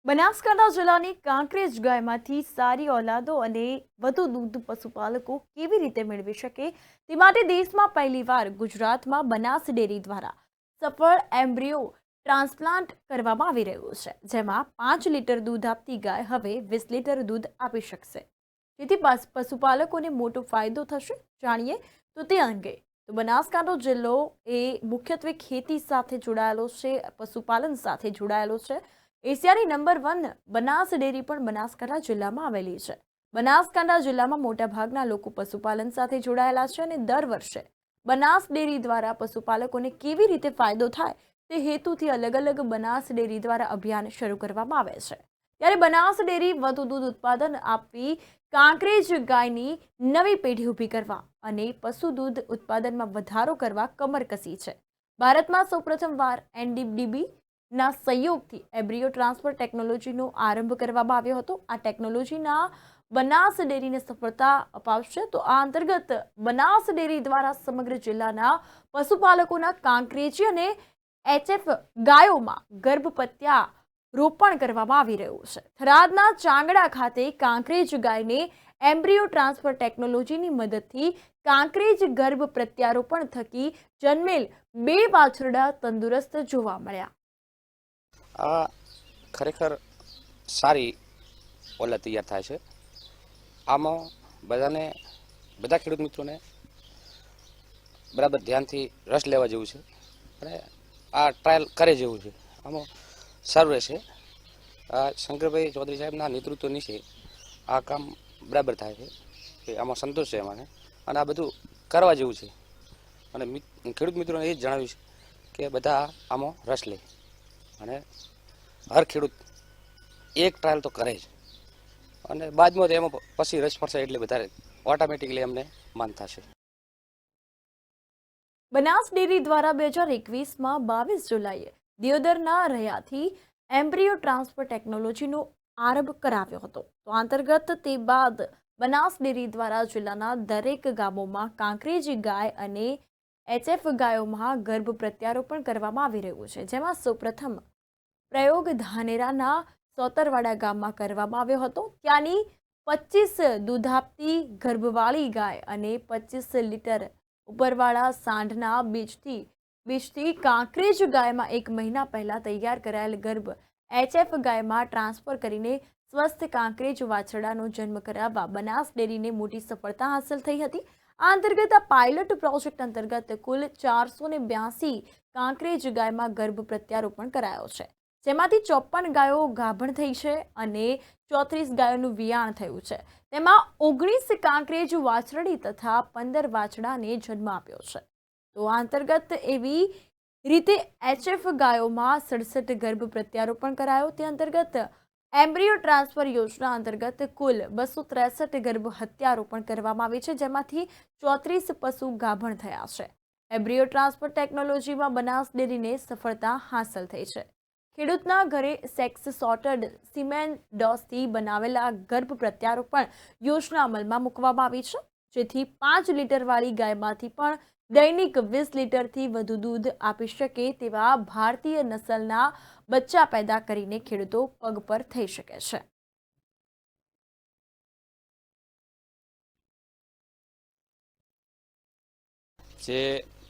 બનાસકાંઠા જિલ્લાની કાંકરેજ ગાયમાંથી સારી ઓલાદો અને વધુ દૂધ પશુપાલકો કેવી રીતે મેળવી શકે તે માટે દેશમાં પહેલીવાર ગુજરાતમાં બનાસ ડેરી દ્વારા સફળ એમ્બ્રિયો ટ્રાન્સપ્લાન્ટ કરવામાં આવી રહ્યું છે, જેમાં 5 લીટર દૂધ આપતી ગાય હવે 20 લીટર દૂધ આપી શકશે, જેથી પશુપાલકોને મોટો ફાયદો થશે। જાણીએ તો તે અંગે બનાસકાંઠો જિલ્લો એ મુખ્યત્વે ખેતી સાથે જોડાયેલો છે, પશુપાલન સાથે જોડાયેલો છે। એશિયાની નંબર 1 બનાસ ડેરી પણ બનાસકાંઠા જિલ્લામાં આવેલી છે। બનાસકાંઠા જિલ્લામાં મોટાભાગના લોકો પશુપાલન સાથે જોડાયેલા છે અને દર વર્ષે બનાસ ડેરી દ્વારા પશુપાલકોને કેવી રીતે ફાયદો થાય તે હેતુથી અલગ અલગ બનાસ ડેરી દ્વારા અભિયાન શરૂ કરવામાં આવે છે। ત્યારે બનાસ ડેરી વધુ દૂધ ઉત્પાદન આપવી, કાંકરેજ ગાયની નવી પેઢી ઊભી કરવા અને પશુ દૂધ ઉત્પાદનમાં વધારો કરવા કમર કસી છે। ભારતમાં સૌપ્રથમવાર એનડીડીબી ના સહયોગથી એમ્બ્રિયો ટ્રાન્સફર ટેકનોલોજીનો આરંભ કરવામાં આવ્યો હતો। આ ટેકનોલોજીના બનાસ ડેરીને સફળતા અપાવશે। તો આ અંતર્ગત બનાસ ડેરી દ્વારા સમગ્ર જિલ્લાના પશુપાલકોના કાંકરેજી અને એચએફ ગાયોમાં ગર્ભપત્યા રોપણ કરવામાં આવી રહ્યું છે। થરાદના ચાંગડા ખાતે કાંકરેજ ગાયને એમ્બ્રિયો ટ્રાન્સફર ટેકનોલોજીની મદદથી કાંકરેજ ગર્ભ પ્રત્યારોપણ થકી જન્મેલ 2 વાછરડા તંદુરસ્ત જોવા મળ્યા। આ ખરેખર સારી ઓલા તૈયાર થાય છે। આમાં બધા ખેડૂત મિત્રોને બરાબર ધ્યાનથી રસ લેવા જેવું છે અને આ ટ્રાયલ કરે જેવું છે। આમાં સારું રહેશે। આ શંકરભાઈ ચૌધરી સાહેબના નેતૃત્વ નીચે આ કામ બરાબર થાય છે કે આમાં સંતોષ છે મને અને આ બધું કરવા જેવું છે અને ખેડૂત મિત્રોને એ જ જણાવ્યું છે કે બધા આમાં રસ લે અને હર ખેડૂત એક ટ્રાયલ તો કરે જ અને બાદમાં એમાં પછી રસ પડશે એટલે વધારે ઓટોમેટિકલી એમને માન થશે। બનાસ ડેરી દ્વારા 2021માં 22 જુલાઈએ દિયોદરના રૈયાથી એમ્બ્રિયો ટ્રાન્સફર ટેકનોલોજીનો આરંભ કરાવ્યો હતો। તો અંતર્ગત તે બાદ બનાસ ડેરી દ્વારા જિલ્લાના દરેક ગામોમાં કાંકરેજી ગાય અને એચએફ ગાયોમાં ગર્ભ પ્રત્યારોપણ કરવામાં આવી રહ્યું છે, જેમાં સૌપ્રથમ પ્રયોગ ધાનેરાના સોતરવાડા ગામમાં કરવામાં આવ્યો હતો। ત્યાંની 25 દૂધ આપતી ગર્ભવાળી ગાય અને 25 લીટર ઉપરવાળા સાંઢના બીજથી કાંકરેજ ગાયમાં 1 મહિના પહેલા તૈયાર કરાયેલ ગર્ભ એચએફ ગાયમાં ટ્રાન્સફર કરીને સ્વસ્થ કાંકરેજ વાછરડાનો જન્મ કરાવવા બનાસ ડેરીને મોટી સફળતા હાંસલ થઈ હતી। આ અંતર્ગત આ પાયલટ પ્રોજેક્ટ અંતર્ગત કુલ 482 કાંકરેજ ગાયમાં ગર્ભ પ્રત્યારોપણ કરાયો છે, જેમાંથી 54 ગાયો ગાભણ થઈ છે અને 34 ગાયોનું વિયાણ થયું છે। તેમાં 19 કાંકરેજ વાછરડી તથા 15 વાછડાને જન્મ આપ્યો છે। તો આ અંતર્ગત એવી રીતે એચએફ ગાયોમાં 67 ગર્ભ પ્રત્યારોપણ કરાયો। તે અંતર્ગત એમ્બ્રિયો ટ્રાન્સફર યોજના અંતર્ગત કુલ 263 ગર્ભ હત્યારોપણ કરવામાં આવી છે, જેમાંથી 34 પશુ ગાભણ થયા છે। એમ્બ્રિયો ટ્રાન્સફર ટેકનોલોજીમાં બનાસ ડેરીને સફળતા હાંસલ થઈ છે। ખેડૂતના ઘરે સેક્સ સોર્ટેડ સિમેન ડોસથી બનાવેલા ગર્ભ પ્રત્યારોપણ યોજના અમલમાં મૂકવામાં આવી છે, જેથી 5 લીટરવાળી ગાયમાંથી પણ દૈનિક 20 લીટરથી વધુ દૂધ આપી શકે તેવા ભારતીય નસલના બચ્ચા પેદા કરીને ખેડૂતો પગ પર થઈ શકે છે। જે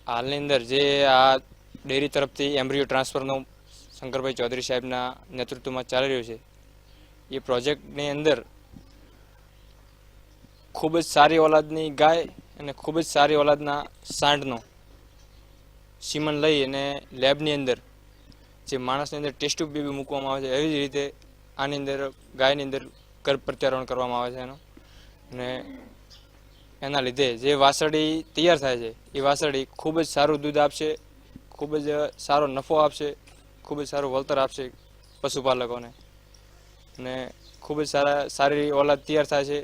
હાલની અંદર જે આ ડેરી તરફથી એમ્બ્રિયો ટ્રાન્સફરનો શંકરભાઈ ચૌધરી સાહેબના નેતૃત્વમાં ચાલી રહ્યું છે, એ પ્રોજેક્ટની અંદર ખૂબ જ સારી ઓલાદની ગાય અને ખૂબ જ સારી ઓલાદના સાંઢનો સીમન લઈ અને લેબની અંદર જે માણસની અંદર ટેસ્ટ ટ્યુબ બી મૂકવામાં આવે છે, એવી જ રીતે આની અંદર ગાયની અંદર ગર્ભ પ્રત્યારોપણ કરવામાં આવે છે એનો, અને એના લીધે જે વાસળી તૈયાર થાય છે એ વાસળી ખૂબ જ સારું દૂધ આપશે, ખૂબ જ સારો નફો આપશે, ખૂબ જ સારું વળતર આપશે પશુપાલકોને, અને ખૂબ જ સારી ઓલાદ તૈયાર થાય છે।